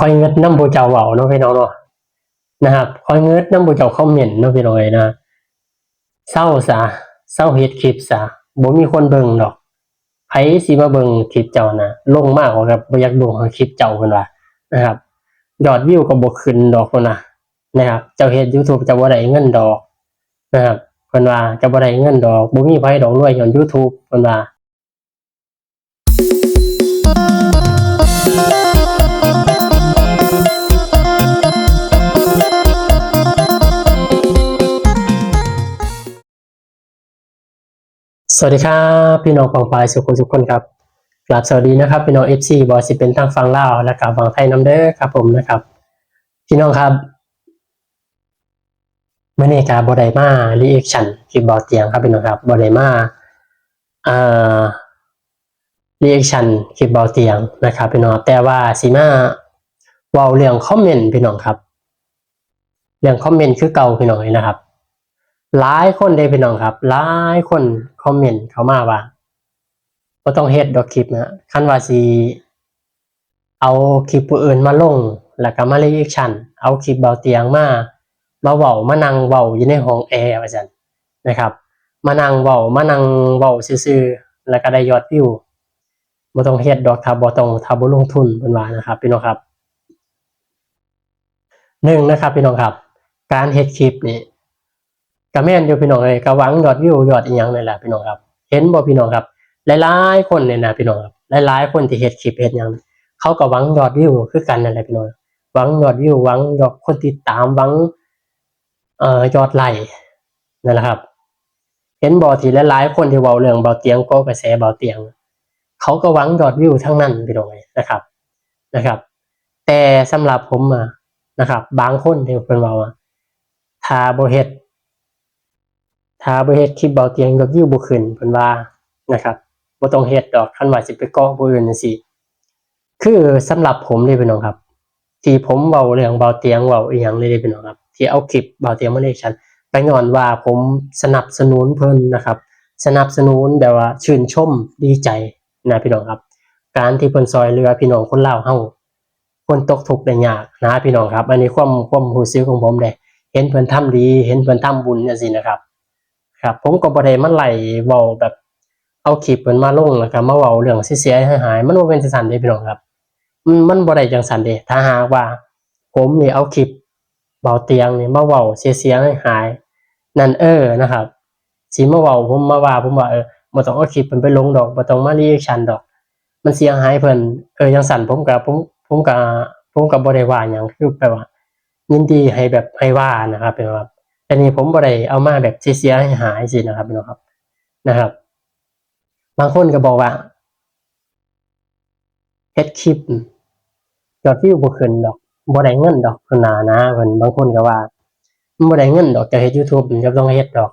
คอยเงิดน้ำบูเจ้าเว้าเนาะพี่น้องเนาะนะครับคอยเงิดน้ำบูเจ้าคอมเมนต์เนาะพี่น้องนะเศร้าซะเศร้าเฮ็ดคลิปซะบ่มีคนเบิ่งดอกไผสิมาเบิ่งคลิปเจ้านะลงมากกว่าครับบ่อยากดูคลิปเจ้าเพิ่นว่านะครับยอดวิวก็บ่ขึ้นดอกพุ่นน่ะนะครับเจ้าเฮ็ด YouTube เจ้าบ่ได้เงินดอกนะครับเพิ่นว่าเจ้าบ่ได้เงินดอกบ่มีไผดอกรวยย้อน YouTube เพิ่นว่าสวัสดีครับพี่น้องปองปายสุขทุกคนครับกราบสวัสดีนะครับพี่น้อง FC บ่สิเป็นทางฝั่งลาวและก็ฝั่งไทยนำเด้อครับผมนะครับพี่น้องครับมื้อนี้ก็บ่ได้มารีแอคชั่นคลิปเบาเตียงครับพี่น้องครับบ่ได้มาอ่ารีแอคชั่นคลิปเบาเตียงนะครับพี่น้องแต่ว่าสิมาเว้าเรื่องคอมเมนต์พี่น้องครับเรื่องคอมเมนต์คือเก่าพี่น้องนะครับหลายคนได้พี่น้องครับหลายคนคอมเมนต์เข้ามาว่าบ่ต้องเฮ็ดดอกคลิปนะคันว่าสิเอาคลิปผู้อื่นมาลงแล้วก็มารีแอคชั่นเอาคลิปเบาเตียงมาเว้ามานั่งเว้าอยู่ในห้องแอร์ว่าซั่นนะครับมานั่งเว้าซื่อๆแล้วก็ได้ยอดวิวบ่ต้องเฮ็ดดอกถ้าบ่ลงทุนเพิ่นว่านะครับพี่น้องครับ1นะครับพี่น้องครับการเฮ็ดคลิปนี่ก็แม่นอยู่พี่น้องเอ้ยก็หวังยอดวิวยอดอีหยังนี่แหละพี่น้องครับเห็นบ่พี่น้องครับหลายๆคนเนี่ยนะพี่น้องครับหลายๆคนที่เฮ็ดคลิปเฮ็ดหยังเขาก็หวังยอดวิวคือกันนั่นแหละพี่น้องหวังยอดวิวหวังยอดคนติดตามหวังยอดไลค์นั่นแหละครับเห็นบ่ที่หลายๆคนที่เว้าเรื่องเบาเตียงก็กระแสเบาเตียงเขาก็หวังยอดวิวทั้งนั้นพี่น้องเอ้ยนะครับแต่สำหรับผมนะครับบางคนที่เพิ่นเว้าถ้าบ่เฮ็ดคลิปเบาเตียงยอดวิวบ่ขึ้นเพิ่นว่านะครับบ่ต้องเฮ็ดดอกคันว่าสิไปเกาะผู้อื่นจังซี่คือสำหรับผมนี่พี่น้องครับที่ผมเว้าเรื่องเบาเตียงเว้าอีหยังนี่พี่น้องครับที่เอาคลิปเบาเตียงมาเรียกฉันก็ย้อนว่าผมสนับสนุนเพิ่นนะครับสนับสนุนแบบว่าชื่นชมดีใจนะพี่น้องครับการที่เพิ่นช่วยเหลือพี่น้องคนลาวเฮาคนตกทุกข์ได้ยากนะพี่น้องครับอันนี้ความรู้สึกของผมเด้เห็นเพิ่นทำดีเห็นเพิ่นทำบุญจังซี่นะครับครับผมก็บ่ได้มาไล่เว้าแบบเอาคลิปเพิ่นมาลงแล้วก็มาเว้าเรื่องเสียๆหายๆมันบ่แม่นจังซั่นเด้พี่น้องครับมันบ่ได้จังซั่นเด้ถ้าหากว่าผมนี่เอาคลิปเบาเตียงนี่มาเว้าเสียๆหายๆนั่นนะครับสิมาเว้าผมมาว่าผมว่าบ่ต้องเอาคลิปเพิ่นไปลงดอกบ่ต้องมารีแอคชั่นดอกมันเสียหายเพิ่นจังซั่นผมก็บ่ได้ว่าหยังคือแบบว่ายินดีให้แบบให้ว่านะครับแบบว่าแต่นี่ผมบ่ได้เอามาแบบเสียๆหายๆจังซี่นะครับพี่น้องครับนะครับบางคนก็บอกว่าเฮ็ดคลิปยอดวิวบ่ขึ้นดอกบ่ได้เงินดอกเพิ่นว่านะเพิ่นบางคนก็ว่ามันบ่ได้เงินดอกจะเฮ็ด YouTube มันก็ต้องเฮ็ดดอก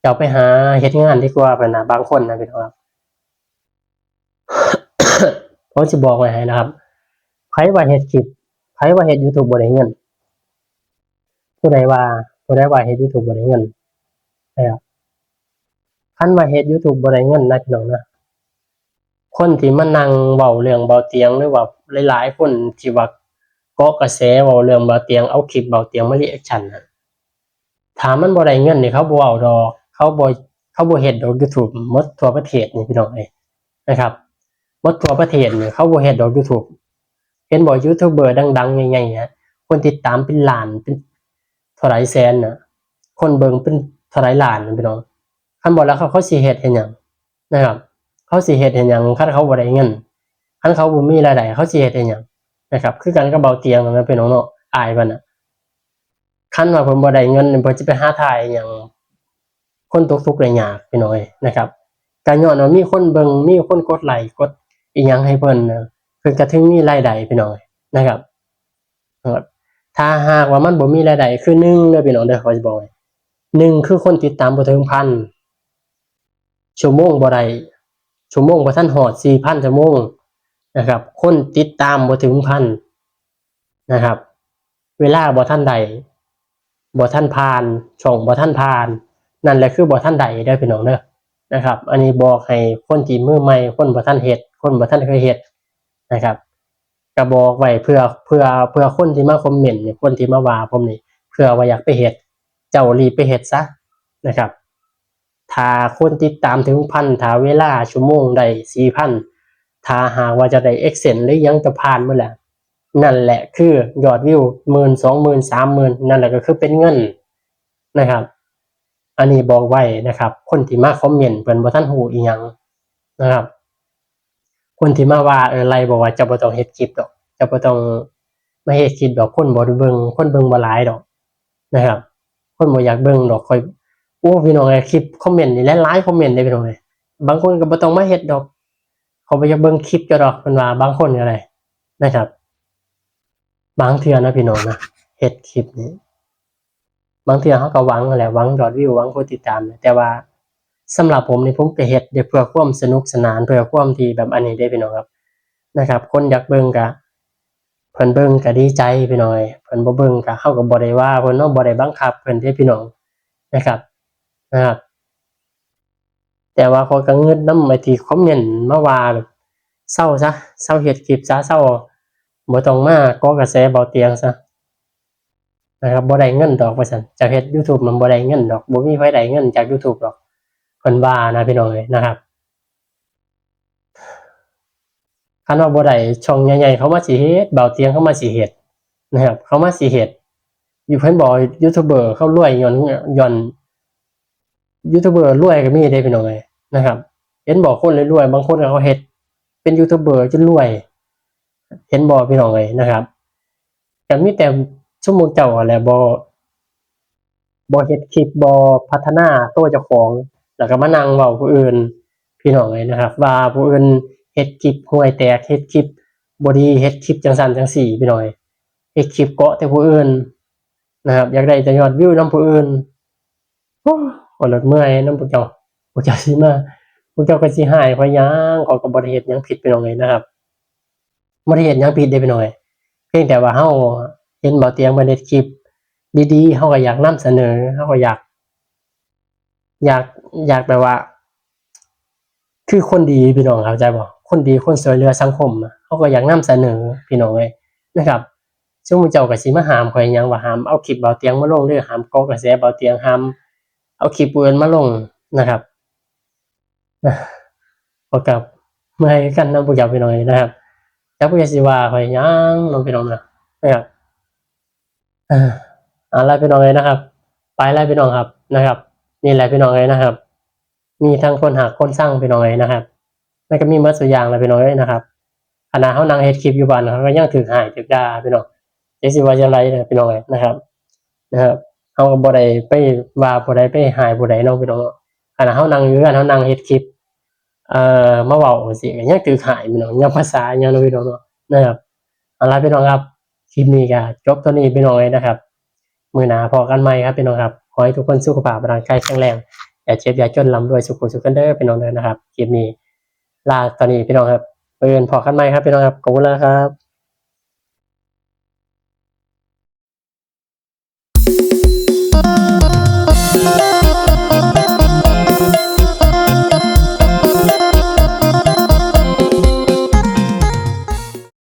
เจ้าไปหาเฮ็ดงานดีกว่าเพิ่นน่ะบางคนนะพี่น้องครับผมสิบอกไว้ให้นะครับไผว่าเฮ็ดคลิปไผว่าเฮ็ด YouTube บ่ได้เงินผู้ใดว่าเฮ็ด YouTube บ่ได้เงินนะครับคันว่าเฮ็ด YouTube บ่ได้เงินนะพี่น้องนะคนที่มานั่งเว้าเรื่องเบาเตียงหรือว่าหลายๆคนที่ว่าเกาะกระแสเว้าเรื่องเบาเตียงเอาคลิปเบาเตียงมารีแอคชั่นน่ะถ้ามันบ่ได้เงินนี่เขาบ่เว้าดอกเขาบ่เฮ็ดดอก YouTube หมดทั่วประเทศนี่พี่น้องเอ้ยนะครับหมดทั่วประเทศนี่เขาบ่เฮ็ดดอก YouTube เห็นบ่ยูทูบเบอร์ดังๆใหญ่ๆคนติดตามเป็นล้านเป็นเท่าไหร่แสนน่ะคนเบิ่งเป็นเท่าไหร่ล้านน่ะพี่น้องคันบ่แล้วเขาสิเฮ็ดเฮ็ดหยังนะครับเขาสิเฮ็ดเฮ็ดหยังคันเขาบ่ได้เงินคันเขาบ่มีรายได้เขาสิเฮ็ดเฮ็ดหยังนะครับคือกันกับเบาเตียงนั่นนะพี่น้องเนาะอายเพิ่นน่ะคันว่าเพิ่นบ่ได้เงินเพิ่นสิไปหาถ่ายหยังคนตกทุกข์ได้ยากพี่น้อยนะครับก็ย้อนว่ามีคนเบิ่งมีคนกดไลค์กดอีหยังให้เพิ่นน่ะเพิ่นก็ถึงมีรายได้พี่น้อยนะครับถ้าหากว่ามันบ่มีรายได้คือ1เด้อพี่น้องเด้อข้อยสิบอกให้1คือคนติดตามบ่ถึงพันชั่วโมงบ่ได้ชั่วโมงบ่ทันฮอด 4,000 ชั่วโมงนะครับคนติดตามบ่ถึงพันนะครับเวลาบ่ทันได้บ่ทันผ่านช่องบ่ทันผ่านนั่นแหละคือบ่ทันได้เด้อพี่น้องเด้อนะครับอันนี้บอกให้คนที่มือใหม่คนบ่ทันเฮ็ดคนบ่ทันเคยเฮ็ดนะครับ ก็บอกไว้เพื่อคนที่มาคอมเมนต์เนี่ยคนที่มาว่าผมนี่เพื่อว่าอยากไปเฮ็ดเจ้ารีบไปเฮ็ดซะนะครับถ้าคนติดตามถึงพันถ้าเวลาชั่วโมงได้4,000ถ้าหากว่าจะได้ Excel หรือยังจะผ่านหมดแล้วนั่นแหละคือยอดวิว10,000 20,000 30,000นั่นแหละก็คือเป็นเงินนะครับอันนี้บอกไว้นะครับคนที่มาคอมเมนต์เพิ่นบ่ทันรู้อีหยังนะครับคนที่มาว่าไล่บอกว่าเจ้าบ่ต้องเฮ็ดคลิปดอกเจ้าบ่ต้องมาเฮ็ดคลิปดอกคนบ่ได้เบิ่งคนเบิ่งบ่หลายดอกนะครับคนบ่อยากเบิ่งดอกค่อยโอ้พี่น้องเอ้ยคลิปคอมเมนต์นี่หลายๆคอมเมนต์เด้พี่น้องเอ้ยบางคนก็บ่ต้องมาเฮ็ดดอกเขาบ่อยากเบิ่งคลิปเจ้าดอกเพิ่นว่าบางคนก็ได้นะครับบางเทื่อนะพี่น้องนะเฮ็ดคลิปนี่บางเทื่อเฮาก็หวังนั่นแหละหวังยอดวิวหวังผู้ติดตามแต่ว่าสำหรับผมนี่ผมก็เฮ็ดเพื่อความสนุกสนานเพื่อความที่แบบอันนี้เด้พี่น้องครับนะครับคนอยากเบิ่งก็เพิ่นเบิ่งก็ดีใจพี่น้องเอ้ยเพิ่นบ่เบิ่งก็เฮาก็บ่ได้ว่าเพิ่นเนาะบ่ได้บังคับเพิ่นเด้พี่น้องนะครับแต่ว่าข้อยก็งึดนำไอ้ที่คอมเมนต์มาว่าแบบเซาซะเซาเฮ็ดคลิปซะเซาบ่ต้องมาก่อกระแสเบาเตียงซะนะครับบ่ได้เงินดอกว่าซั่นจากเฮ็ด YouTube มันบ่ได้เงินดอกบ่มีไผได้เงินจาก YouTube ดอกเพิ่นว่านะพี่น้องเอ้ยนะครับคันว่าบ่ได้ช่องใหญ่ๆเขามาสิเฮ็ดเบาเตียงเขามาสิเฮ็ดนะครับเขามาสิเฮ็ดอยู่เพิ่นบอกยูทูบเบอร์เขารวยย้อนยูทูบเบอร์รวยก็มีเด้พี่น้องเอ้ยนะครับเห็นบ่คนรวยๆบางคนก็เขาเฮ็ดเป็นยูทูบเบอร์จนรวยเห็นบ่พี่น้องเอ้ยนะครับก็มีแต่ซุมพวกเจ้านั่นแหละบ่เฮ็ดคลิปบ่พัฒนาตัวเจ้าของแล้วก็มานั่งเว้าผู้อื่นพี่น้องเอ้ยนะครับว่าผู้อื่นเฮ็ดคลิปห่วยแตกเฮ็ดคลิปบ่ดีเฮ็ดคลิปจังซั่นจังซี่พี่น้องเอ้ยเฮ็ดคลิปเกาะแต่ผู้อื่นนะครับอยากได้แต่ยอดวิวนำผู้อื่นโอ้ข้อยเลิศเมื่อยนำพวกเจ้าสิมาพวกเจ้าก็สิหายข้อยหยังข้อยก็บ่ได้เฮ็ดหยังผิดพี่น้องเอ้ยนะครับบ่ได้เฮ็ดหยังผิดเดะพี่น้องเอ้ยเพียงแต่ว่าเฮาเห็นเบาเตียงเพิ่นเฮ็ดคลิปดีๆเฮาก็อยากนำเสนอเฮาก็อยากแบบว่าคือคนดีพี่น้องเข้าใจบ่คนดีคนช่วยเหลือสังคมอะเฮาก็อยากนำเสนอพี่น้องเอ้ยนะครับซุมเจ้าก็สิมาห้ามข้อยหยังว่าห้ามเอาคลิปเบาเตียงมาลงเด้อห้ามเกาะกระแสเบาเตียงห้ามเอาคลิปผู้อื่นมาลงนะครับข้อยก็เมื่อยคือกันนำพวกเจ้าพี่น้องเอ้ยนะครับจักผู้ใดสิว่าข้อยหยังเนาะพี่น้องนะครับเอาล่ะพี่น้องเอ้ยนะครับไปแล้วพี่น้องครับนะครับนี่แหละพี่น้องเอ้ยนะครับมีทั้งคนหักคนซังพี่น้องเอ้ยนะครับมันก็มีหมดซุอย่างแหละพี่น้องเอ้ยนะครับขณะเฮานั่งเฮ็ดคลิปอยู่บ้านเขาก็ยังถูกให้ถูกด่าพี่น้องจักสิว่าจั่งใดเด้อพี่น้องเอ้ยนะครับเฮาก็บ่ได้ไปว่าผู้ใดไปให้ผู้ใดเนาะพี่น้องเนาะขณะเฮานั่งอยู่เรือนเฮานั่งเฮ็ดคลิปมาเว้าจั่งซี้ก็ยังถูกให้พี่น้องยังภาษาหยังเนาะพี่น้องเนาะนะครับเอาล่ะพี่น้องครับคลิปนี้ก็จบเท่านี้พี่น้องเอ้ยนะครับมื้อหน้าพ้อกันใหม่ครับพี่น้องครับขอให้ทุกคนสุขภาพร่างกายแข็งแรงอย่าเจ็บอย่าจนร่ำรวยสุขสุขกันเด้อพี่น้องเด้อนะครับคลิปนี้ลาตอนนี้พี่น้องครับมื้ออื่นพ้อกันใหม่ครับพี่น้องครับขอบคุณแล้วครับ